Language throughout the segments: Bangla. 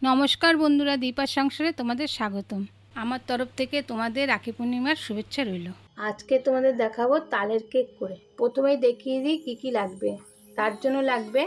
নমস্কার বন্ধুরা, দীপার সংসারে তোমাদের স্বাগতম। আমার তরফ থেকে তোমাদের রাখি পূর্ণিমার শুভেচ্ছা রইল। আজকে তোমাদের দেখাবো তালের কেক করে। প্রথমেই দেখিয়ে দিই কি কি লাগবে। তার জন্য লাগবে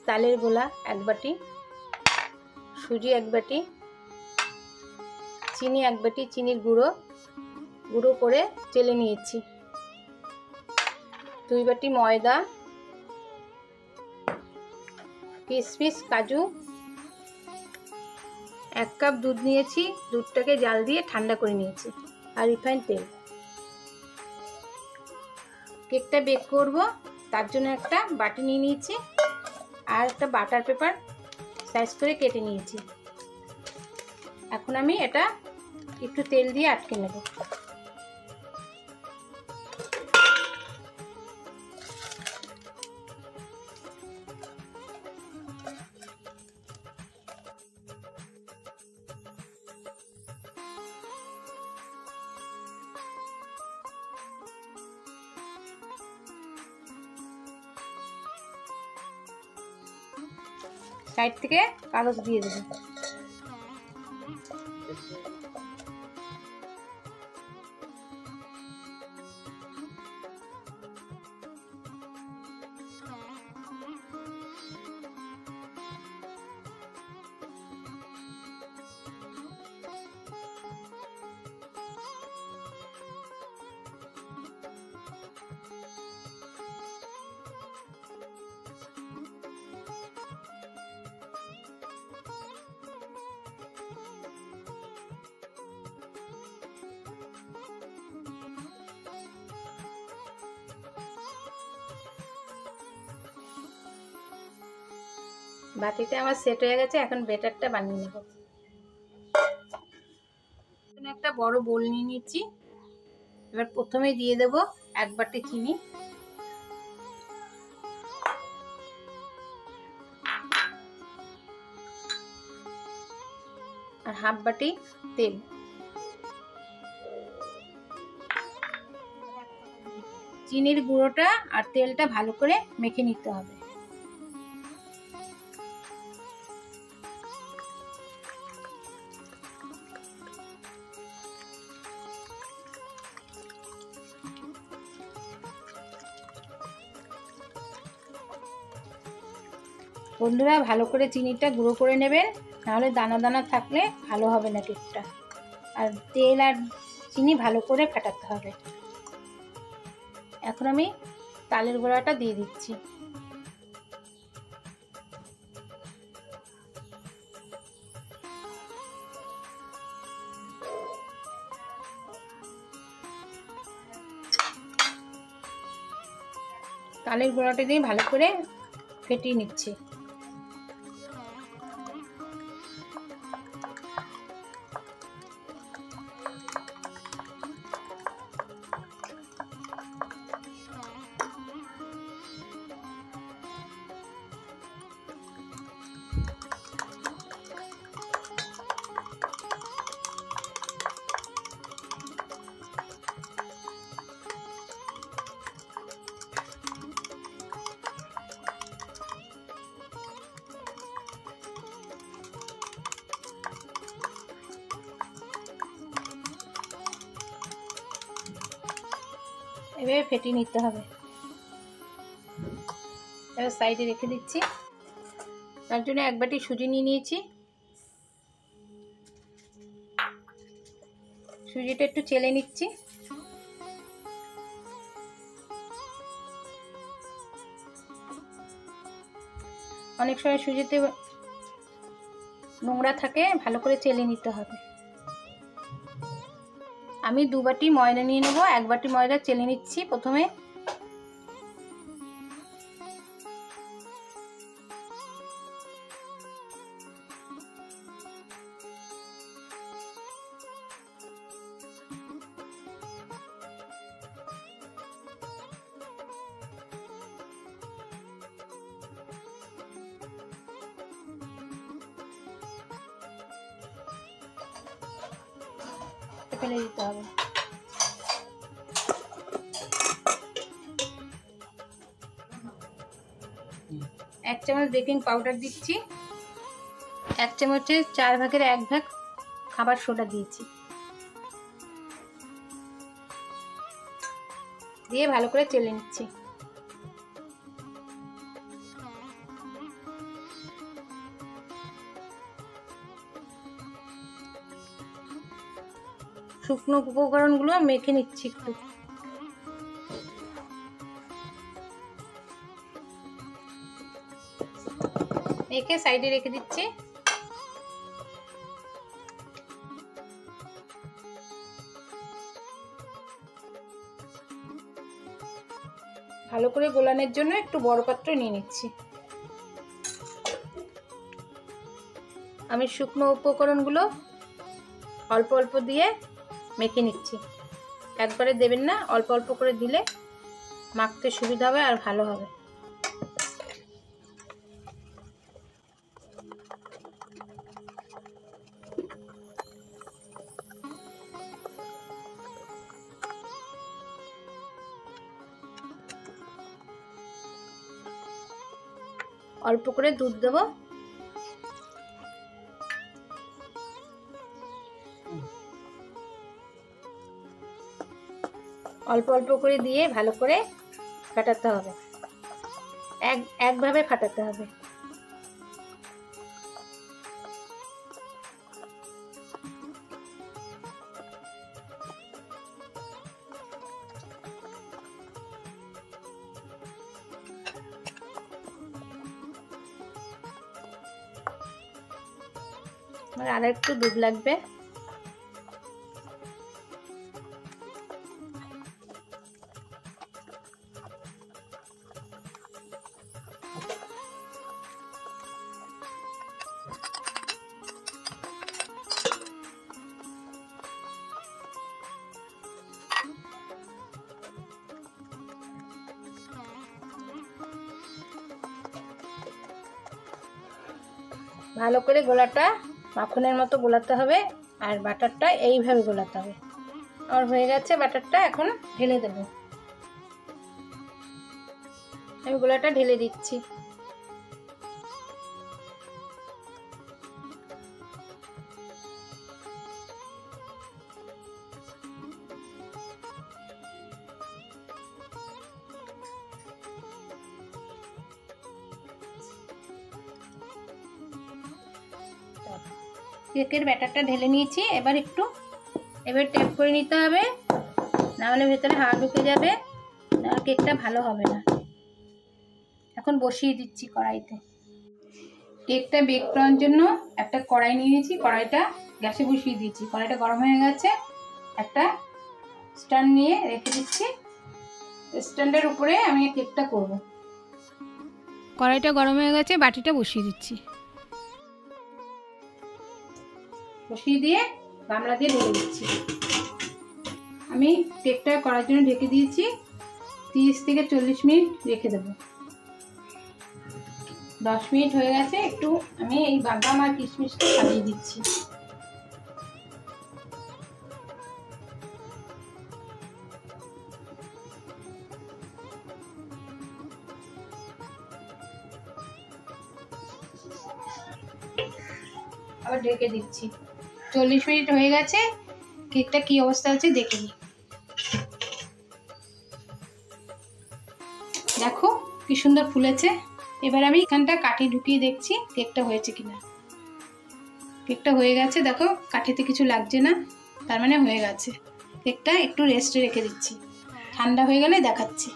তালের গোলা 1 বাটি, সুজি 1 বাটি, চিনি 1 বাটি, চিনির গুঁড়ো করে চেলে নিয়েছি, 2 বাটি ময়দা, কিশমিশ, কাজু, 1 কাপ দুধ নিয়েছি, দুধটাকে জাল দিয়ে ঠান্ডা করে নিয়েছি, আর রিফাইন তেল। কেকটা বেক করব, তার জন্য একটা বাটি নিয়ে নিয়েছি আর একটা বাটার পেপার সাইজ করে কেটে নিয়েছি। এখন আমি এটা একটু তেল দিয়ে আটকে নেব। সাইড থেকে কাগজ দিয়ে দেব। বাটিটা আমার সেট হয়ে গেছে, এখন ব্যাটারটা বানিয়ে নেব। একটা বড় বোল নিয়ে নিচ্ছি। এবার প্রথমে দিয়ে দেব 1 বাটি চিনি, আর হাফ বাটি তেল। চিনির গুঁড়োটা আর তেলটা ভালো করে মেখে নিতে হবে। বন্ধুরা, ভালো করে চিনিটা গুঁড়ো করে নেবেন, নাহলে দানা দানা থাকলে ভালো হবে না কেকটা। আর তেল আর চিনি ভালো করে ফেটাতে হবে। এখন আমি তালের গোড়াটা দিয়ে দিচ্ছি। তালের গোড়াটা দিয়ে ভালো করে ফেটিয়ে নিচ্ছি। এভাবে ফেটিয়ে নিতে হবে। এবার সাইডে রেখে দিচ্ছি। তার জন্য 1 বাটি সুজি নিয়ে নিয়েছি। সুজিটা একটু চেলে নিচ্ছি। অনেক সময় সুজিতে নোংরা থাকে, ভালো করে চেলে নিতে হবে। আমি 2 বাটি ময়দা নিয়ে নেব। 1 বাটি ময়দা চেলে নিচ্ছি প্রথমে। ফেলে দিতে হবে। এক চামচ বেকিং পাউডার দিচ্ছি। 1 চামচের 4 ভাগের 1 ভাগ খাবার সোডা দিয়েছি, দিয়ে ভালো করে চেলে নিচ্ছি। শুকনো উপকরণগুলো মেখে নিচ্ছি একটু। মেখে সাইডে রেখে দিচ্ছি। ভালো করে গোলানোর জন্য একটু বড় পাত্র নিয়ে নিচ্ছি। আমি শুকনো উপকরণগুলো অল্প অল্প দিয়ে মেখে নিচ্ছি। একবারে দেবেন না, অল্প অল্প করে দিলে মাখতে সুবিধা হবে আর ভালো হবে। অল্প করে দুধ দেবো। অল্প অল্প করে দিয়ে ভালো করে ফাটাতে হবে, একভাবে ফাটাতে হবে। আর একটু দুধ লাগবে। ভালো করে গোলাটা মাখনের মতো গোলাতে হবে, আর বাটারটা এইভাবে গোলাতে হবে। আর হয়ে গেছে বাটারটা, এখন ঢেলে দেব। আমি গোলাটা ঢেলে দিচ্ছি। কেকের ব্যাটারটা ঢেলে নিয়েছি। এবার ট্যাপ করে নিতে হবে, নাহলে ভেতরে হাওয়া ঢুকে যাবে, আর কেকটা ভালো হবে না। এখন বসিয়ে দিচ্ছি কড়াইতে। কেকটা বেক করার জন্য একটা কড়াই নিয়ে নিয়েছি, কড়াইটা গ্যাসে বসিয়ে দিয়েছি। কড়াইটা গরম হয়ে গেছে, একটা স্ট্যান্ড নিয়ে রেখে দিচ্ছি। স্ট্যান্ডের উপরে আমি কেকটা করব। কড়াইটা গরম হয়ে গেছে, বাটিটা বসিয়ে দিচ্ছি। বসিয়ে দিয়ে গামলা দিয়ে ঢেকে দিচ্ছি। আমি কেকটা করার জন্য ঢেকে দিয়েছি। 30 থেকে 40 মিনিট রেখে দেবো। 10 মিনিট হয়ে গেছে। একটু আমি এই বাদাম আর কিশমিশটা সাজিয়ে দিচ্ছি। আবার ঢেকে দিচ্ছি। 40 মিনিট হয়ে গেছে। কেকটা কি অবস্থা আছে দেখে নিই। দেখো কি সুন্দর ফুলেছে। এবার আমি এখানটা কাঠি ঢুকিয়ে দেখছি কেকটা হয়েছে কিনা। কেকটা হয়ে গেছে, দেখো কাঠিতে কিছু লাগছে না, তার মানে হয়ে গেছে। কেকটা একটু রেস্টে রেখে দিচ্ছি, ঠান্ডা হয়ে গেলে দেখাচ্ছি।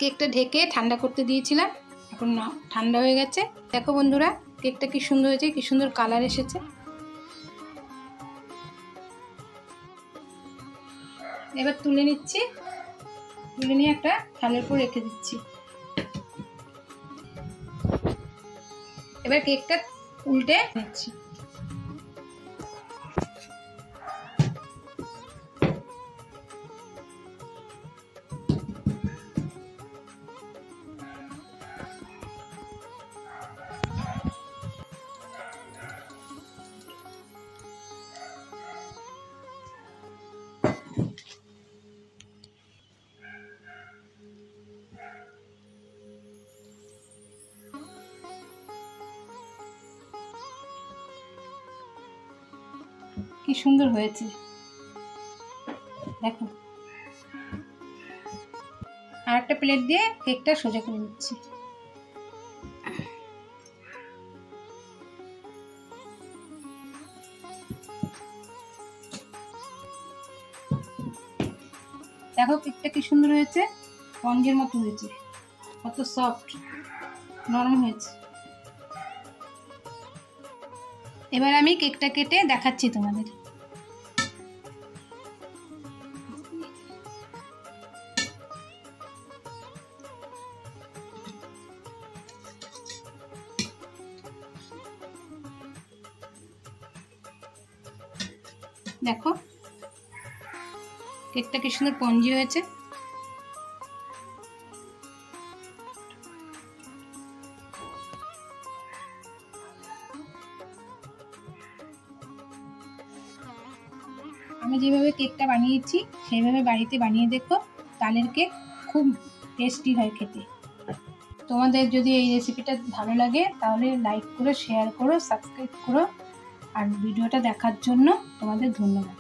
কেকটা ঢেকে ঠান্ডা করতে দিয়েছিলাম, এখন না ঠান্ডা হয়ে গেছে। দেখো বন্ধুরা, কেকটা কি সুন্দর হয়েছে, কি সুন্দর কালার এসেছে। এবার তুলে নিচ্ছি, তুলে নিয়ে একটা থালের উপর রেখে দিচ্ছি। এবার কেকটা উল্টে নিচ্ছি। কি সুন্দর হয়েছে দেখো। আর একটা প্লেট দিয়ে কেকটা সোজা করে নিচ্ছি। দেখো কেকটা কি সুন্দর হয়েছে, স্পঞ্জের মতো হয়েছে, কত সফট নরম হয়েছে। এবার আমি কেকটা কেটে দেখাচ্ছি তোমাদের। দেখো কেকটা কি সুন্দর স্পঞ্জি হয়েছে। আমি যেভাবে কেকটা বানিয়েছি সেইভাবে বাড়িতে বানিয়ে দেখো, তালের কেক খুব টেস্টি হয় খেতে। তোমাদের যদি এই রেসিপিটা ভালো লাগে তাহলে লাইক করো, শেয়ার করো, সাবস্ক্রাইব করো। আর ভিডিওটা দেখার জন্য তোমাদের ধন্যবাদ।